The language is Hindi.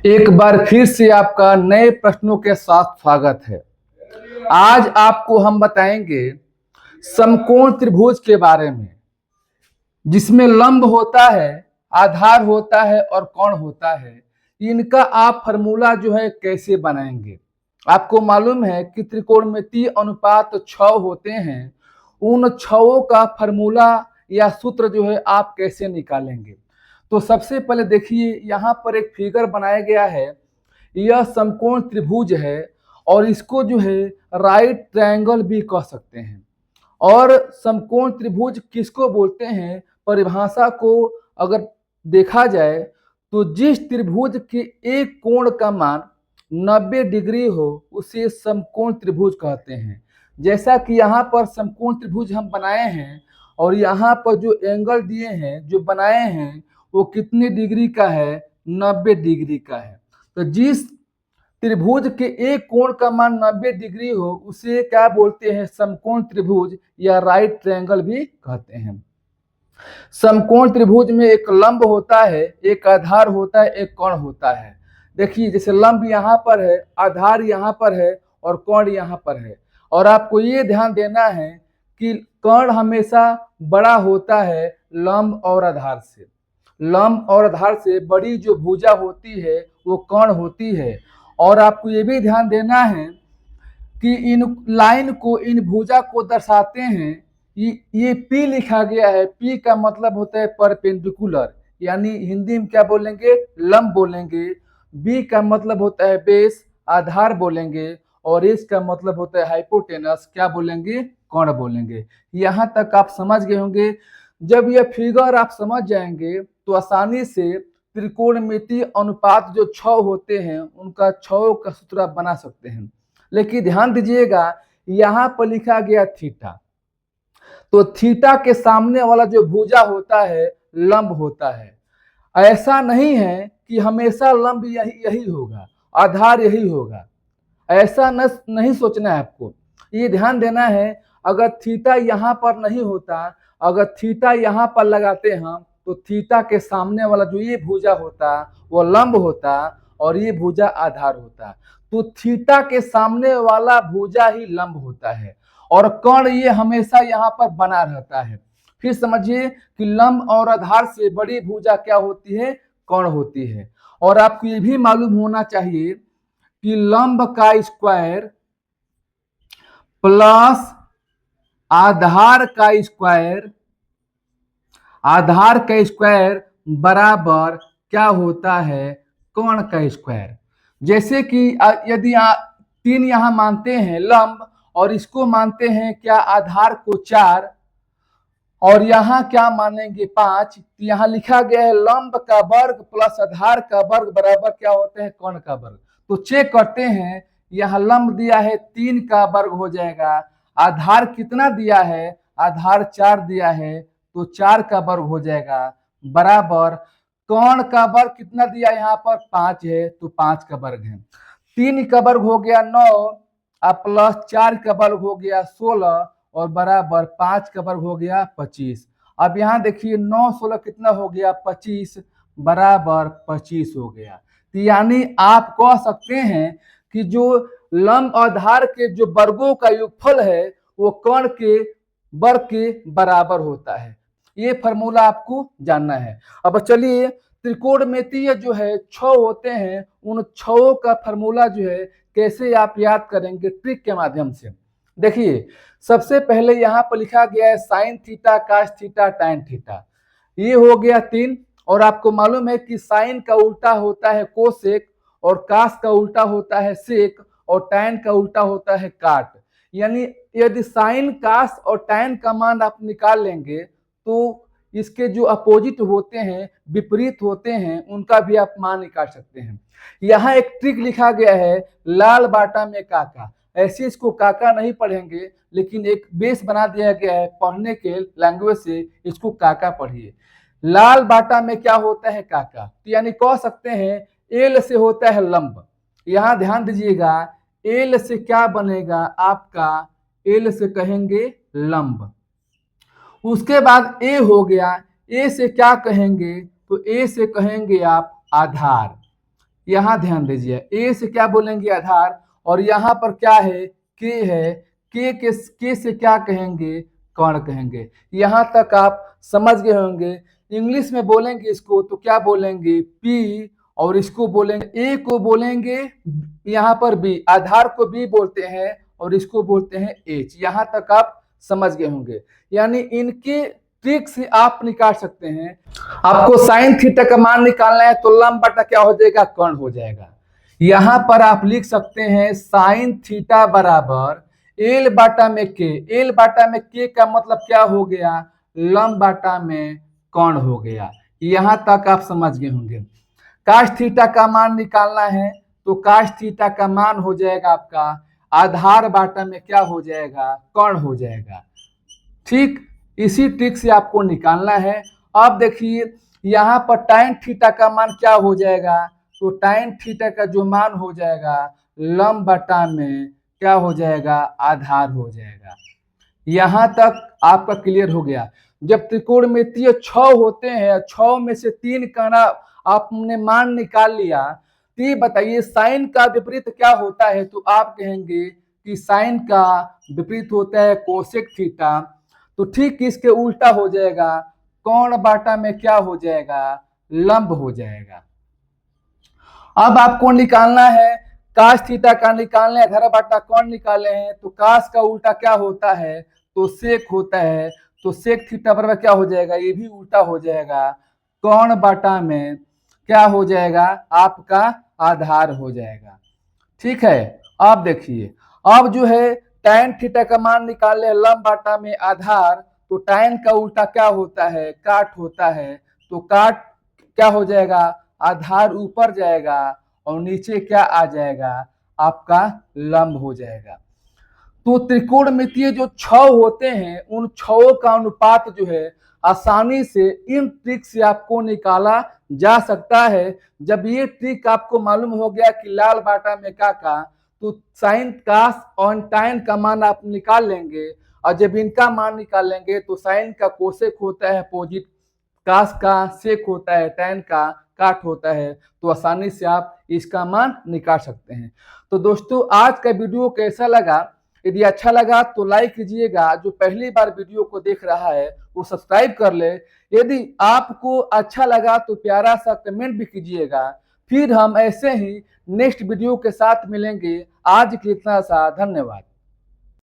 एक बार फिर से आपका नए प्रश्नों के साथ स्वागत है। आज आपको हम बताएंगे समकोण त्रिभुज के बारे में, जिसमें लंब होता है, आधार होता है और कोण होता है। इनका आप फॉर्मूला जो है कैसे बनाएंगे। आपको मालूम है कि त्रिकोणमितीय अनुपात 6 होते हैं। उन 6 का फॉर्मूला या सूत्र जो है आप कैसे निकालेंगे। तो सबसे पहले देखिए, यहाँ पर एक फिगर बनाया गया है। यह समकोण त्रिभुज है और इसको जो है राइट ट्रायंगल भी कह सकते हैं। और समकोण त्रिभुज किसको बोलते हैं, परिभाषा को अगर देखा जाए तो जिस त्रिभुज के एक कोण का मान 90 डिग्री हो उसे समकोण त्रिभुज कहते हैं। जैसा कि यहाँ पर समकोण त्रिभुज हम बनाए हैं और यहाँ पर जो एंगल दिए हैं, जो बनाए हैं, वो कितने डिग्री का है, 90 डिग्री का है। तो जिस त्रिभुज के एक कोण का मान 90 डिग्री हो उसे क्या बोलते हैं, समकोण त्रिभुज या राइट ट्रायंगल भी कहते हैं। समकोण त्रिभुज में एक लंब होता है, एक आधार होता है, एक कोण होता है। देखिए, जैसे लंब यहाँ पर है, आधार यहाँ पर है और कोण यहाँ पर है। और आपको ये ध्यान देना है कि कोण हमेशा बड़ा होता है लंब और आधार से। लंब और आधार से बड़ी जो भुजा होती है वो कोण होती है। और आपको ये भी ध्यान देना है कि इन लाइन को, इन भुजा को दर्शाते हैं। ये P लिखा गया है। P का मतलब होता है परपेंडिकुलर, यानी हिंदी में क्या बोलेंगे, लंब बोलेंगे। B का मतलब होता है बेस, आधार बोलेंगे। और S का मतलब होता है हाइपोटेनस, क्या बोलेंगे, कोण बोलेंगे। यहाँ तक आप समझ गए होंगे। जब यह फिगर आप समझ जाएंगे तो आसानी से त्रिकोणमितीय अनुपात जो 6 होते हैं उनका 6 का सूत्र आप बना सकते हैं। लेकिन ध्यान दीजिएगा, यहाँ पर लिखा गया थीटा, तो थीटा के सामने वाला जो भुजा होता है लंब होता है। ऐसा नहीं है कि हमेशा लंब यही होगा, आधार यही होगा, ऐसा नहीं सोचना है आपको। ये ध्यान देना है, अगर थीटा यहाँ पर नहीं होता, अगर थीटा यहाँ पर लगाते हम तो थीटा के सामने वाला जो ये भुजा होता वो लंब होता और ये भुजा आधार होता। तो थीटा के सामने वाला भुजा ही लंब होता है और कोण ये हमेशा यहाँ पर बना रहता है। फिर समझिए कि लंब और आधार से बड़ी भुजा क्या होती है, कोण होती है। और आपको ये भी मालूम होना चाहिए कि लंब का स्क्वायर प्लस आधार का स्क्वायर बराबर क्या होता है, कोण का स्क्वायर। जैसे कि यदि 3 यहां मानते हैं लंब और इसको मानते हैं क्या, आधार को 4, और यहाँ क्या मानेंगे 5, तो यहाँ लिखा गया है लंब का वर्ग प्लस आधार का वर्ग बराबर क्या होते हैं, कोण का वर्ग। तो चेक करते हैं, यहाँ लंब दिया है 3 का वर्ग हो जाएगा, आधार कितना दिया है, आधार 4 दिया है तो 4 का वर्ग हो जाएगा, बराबर कोण का वर्ग कितना दिया यहाँ पर 5 है तो 5 का वर्ग है। 3 का वर्ग हो गया 9 और प्लस 4 का वर्ग हो गया 16 और बराबर 5 का वर्ग हो गया 25। अब यहाँ देखिए 9 16 कितना हो गया 25, बराबर 25 हो गया। तो यानी आप कह सकते हैं कि जो लंब और आधार के जो वर्गों का योगफल है वो कोण के वर्ग के बराबर होता है। ये फॉर्मूला आपको जानना है। अब चलिए, त्रिकोणमितीय जो है 6 होते हैं, उन 6 का फॉर्मूला जो है कैसे आप याद करेंगे, ट्रिक के माध्यम से। देखिए, सबसे पहले यहाँ पर लिखा गया है sine theta, cos theta, tan theta. ये हो गया 3। और आपको मालूम है कि साइन का उल्टा होता है कोसेक, और कास का उल्टा होता है सेक, और टैन का उल्टा होता है काट। यानी यदि साइन, कास और टैन का मान आप निकाल लेंगे तो इसके जो अपोजिट होते हैं, विपरीत होते हैं, उनका भी आप मान निकाल सकते हैं। यहाँ एक ट्रिक लिखा गया है, लाल बाटा में काका। ऐसे इसको काका नहीं पढ़ेंगे, लेकिन एक बेस बना दिया गया है पढ़ने के लैंग्वेज से, इसको काका पढ़िए। लाल बाटा में क्या होता है, काका। तो यानी कह सकते हैं एल से होता है लंब। यहाँ ध्यान दीजिएगा, एल से क्या बनेगा आपका, एल से कहेंगे लंब। उसके बाद ए हो गया, ए से क्या कहेंगे, तो ए से कहेंगे आप आधार। यहाँ ध्यान दीजिए, ए से क्या बोलेंगे आधार, और यहाँ पर क्या है के है, के से क्या कहेंगे, कण कहेंगे। यहाँ तक आप समझ गए होंगे। इंग्लिश में बोलेंगे इसको तो क्या बोलेंगे पी, और इसको बोलेंगे ए को बोलेंगे यहाँ पर बी, आधार को बी बोलते हैं और इसको बोलते हैं एच। यहाँ तक आप समझ गए होंगे। यानी इनके ट्रिक से आप निकाल सकते हैं। आपको साइन थीटा का मान निकालना है तो लंब बटा क्या हो जाएगा, कर्ण हो जाएगा। यहाँ पर आप लिख सकते हैं साइन थीटा बराबर एल बाटा में के। एल बाटा में के का मतलब क्या हो गया, लंब बाटा में कर्ण हो गया। यहाँ तक आप समझ गए होंगे। काश थीटा का मान निकालना है तो काश थीटा का मान हो जाएगा आपका आधार बाटा में क्या हो जाएगा, कर्ण हो जाएगा। ठीक इसी ट्रिक से आपको निकालना है। अब देखिए यहाँ पर टाइन थीटा का मान क्या हो जाएगा, तो टाइन थीटा का जो मान हो जाएगा लंब बटा में क्या हो जाएगा, आधार हो जाएगा। यहाँ तक आपका क्लियर हो गया। जब त्रिकोणमितीय 6 होते हैं, 6 में से 3 का आपने मान निकाल लिया, तो ये बताइए साइन का विपरीत क्या होता है, तो आप कहेंगे कि साइन का विपरीत होता है कोसेक थीटा। तो ठीक इसके उल्टा हो जाएगा, कर्ण बाटा में क्या हो जाएगा, लंब हो जाएगा। अब आपको निकालना है काश थीटा का निकालना है, आधार बाटा कर्ण निकाले हैं तो काश का उल्टा क्या होता है, तो सेक होता है। तो सेक थीटा बराबर क्या हो जाएगा, ये भी उल्टा हो जाएगा, कर्ण बाटा में क्या हो जाएगा, आपका आधार हो जाएगा। ठीक है। अब देखिए अब जो है tan थीटा का मान निकाले लंब बाटा में आधार, तो tan का उल्टा क्या होता है, काट होता है। तो काट क्या हो जाएगा, आधार ऊपर जाएगा और नीचे क्या आ जाएगा, आपका लंब हो जाएगा। तो त्रिकोणमितीय जो 6 होते हैं उन 6 का अनुपात जो है आसानी से इन ट्रिक से आपको निकाला जा सकता है। जब ये ट्रिक आपको मालूम हो गया कि लाल बाटा में का तो साइन कास और टाइन का मान आप निकाल लेंगे, और जब इनका मान निकाल लेंगे तो साइन का कोसेक होता है अपोजिट, कास का सेक होता है, टैन का काट होता है। तो आसानी से आप इसका मान निकाल सकते हैं। तो दोस्तों आज का वीडियो कैसा लगा, यदि अच्छा लगा तो लाइक कीजिएगा, जो पहली बार वीडियो को देख रहा है वो सब्सक्राइब कर ले। यदि आपको अच्छा लगा तो प्यारा सा कमेंट भी कीजिएगा। फिर हम ऐसे ही नेक्स्ट वीडियो के साथ मिलेंगे। आज के इतना सा, धन्यवाद।